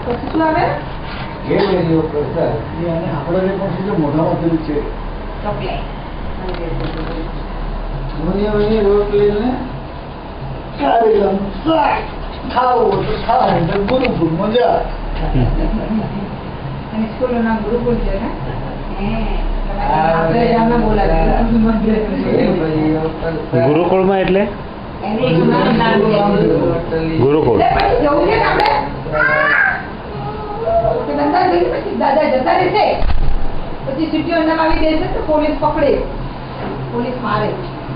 પછી શું આવે? એ વેરીઓ કરતા અને આપણે પણ શું છે મોઢામાં થયું છે ચોકલેટ રોટલી સારી ખાવું તો ખાય ગુરુકુળ મજા. અને સ્કૂલનું નામ ગુરુકુળ છે ને? ગુરુકુળમાં એટલે ગુરુકુળ દાદા જતા રહેશે પછી સીટીઓ નમાવી દેશે તો પોલીસ પકડે, પોલીસ મારે.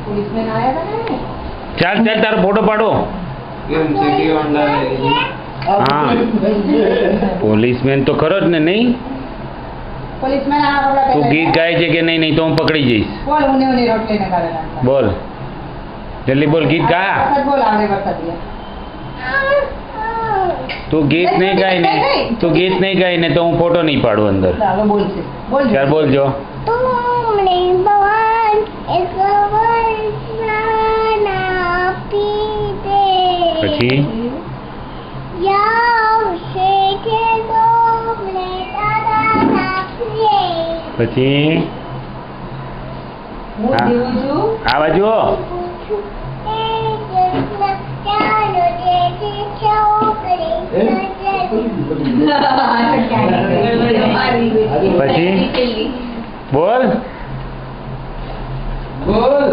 પોલીસમેન આવ્યા હતા ને. ચાલ ચાલ તારો ફોટો પાડો. હા પોલીસમેન તો ખરો જ ને. નહીં પોલીસમેન તું ગીત ગાય છે કે નહીં? નહીં તો હું પકડી જઈશ. બોલ ઉને રોટલી ને કરે બોલ જલ્દી બોલ ગીત ગા. બોલ આવડે વરસાદ તું ગીત નહીં ગાય ને, તું ગીત નહીં ગાય ને તો હું ફોટો નહીં પાડું અંદર. ચાલો બોલ છે બોલ ચાલ બોલજો. પછી પછી હું જીવું છું આ બાજુ પછી બોલ બોલ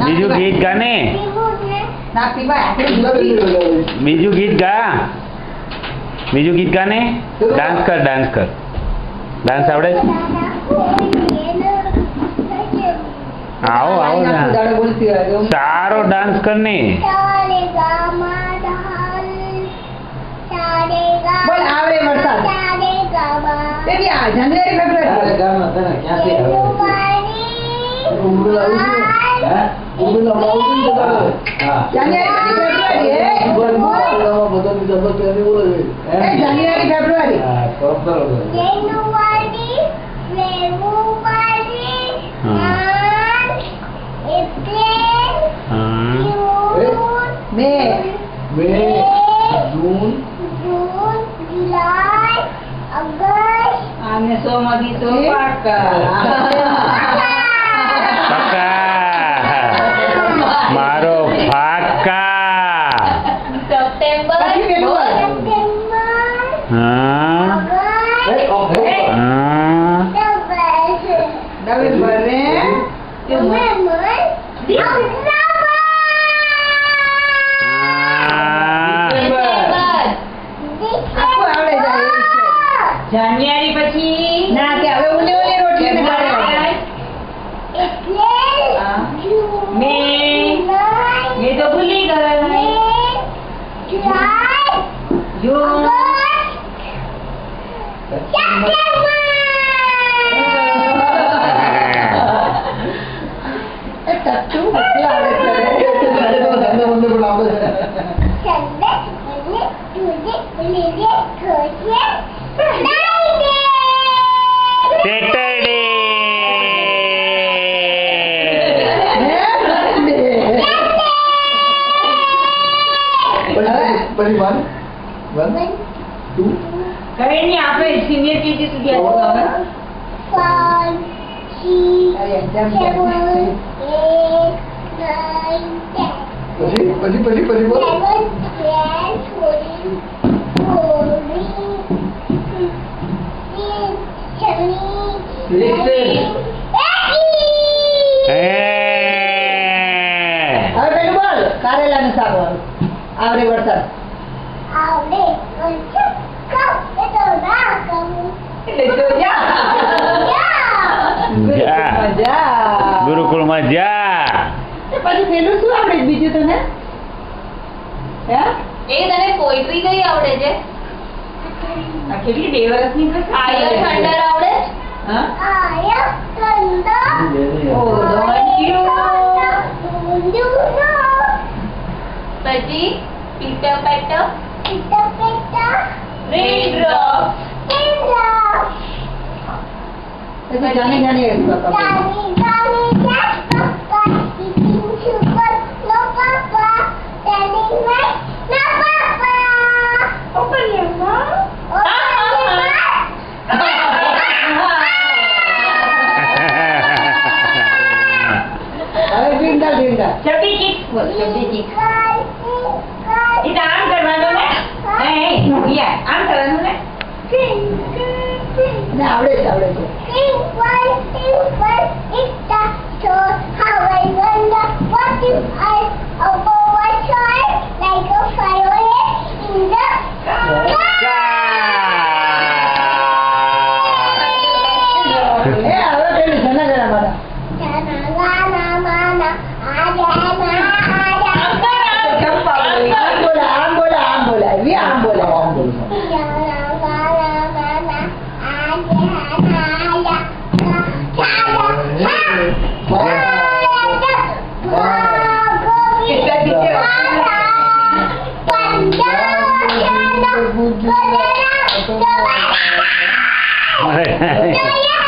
બીજું ગીત ગા ને. બીજું ગીત ગા. બીજું ગીત ગા ને. ડાન્સ કર ડાન્સ કર. ડાન્સ આવડે છે? આવો આવો સારો ડાન્સ કર ને. બોલ આવડે વરસાદ બેબી આ જાન્યુઆરી ફેબ્રુઆરી ગામમાં તને ક્યાંથી આવે ઉમરા આવું હે ઉમરા આવું હા જાન્યુઆરી ફેબ્રુઆરી બધા બીજા બધા બોલે હે જાન્યુઆરી ફેબ્રુઆરી હા બરોબર January, February, March, April, June, મે જૂન June, July, August. આને સો માંથી સો પાકા મારો ફાકા. September, September. હા August, હા નવેમ્બર ને November, December. આખું આવડે જાય એવું છે. જાન્યુઆરી પછી ના કે હવે ઉને રોટલી ને ખાવા. April, હા. June, મે July, મે તો ભૂલી ગઈ. May, July, જૂન August, September. એ ટટ્ટુ કેટલા આવડે છે બંને પણ આવે છે Sunday, Monday, Tuesday, Wednesday, Thursday, Friday. Saturday. પછી વન ટુ કઈ નહીં આપણે સિનિયર કેજી સુધી આવ્યું હવે. 5, 6, અરે એક્ઝામ 7, 8, 9, 10. પછી બોલ હવે પેલું બોલ કારેલાનું શાક વાળું આવડે વરસાદ એટલે તો જા જા. જા ગુરુકુળમાં જા. પછી પેલું શું આવડે બીજું તને? હે એ તને પોઈટ્રી કઈ આવડે છે? આ કેટલી 2 વર્ષની છે? આયર થંડર આવડે છે? હા ઓ don't you પછી પીટર પેટર રેનડ્રોપ પછી જાણી જાણી એવું કાકા Papa, eating sugar, no papa, telling my, no papa. Music એ તો આમ કરવાનું ને એ યા આમ કરવાનું ને ને આવડે છે એ હવે પેલું જના જના મારા આમ બોલા એવી આમ બોલા આમ બોલું છું. Bye.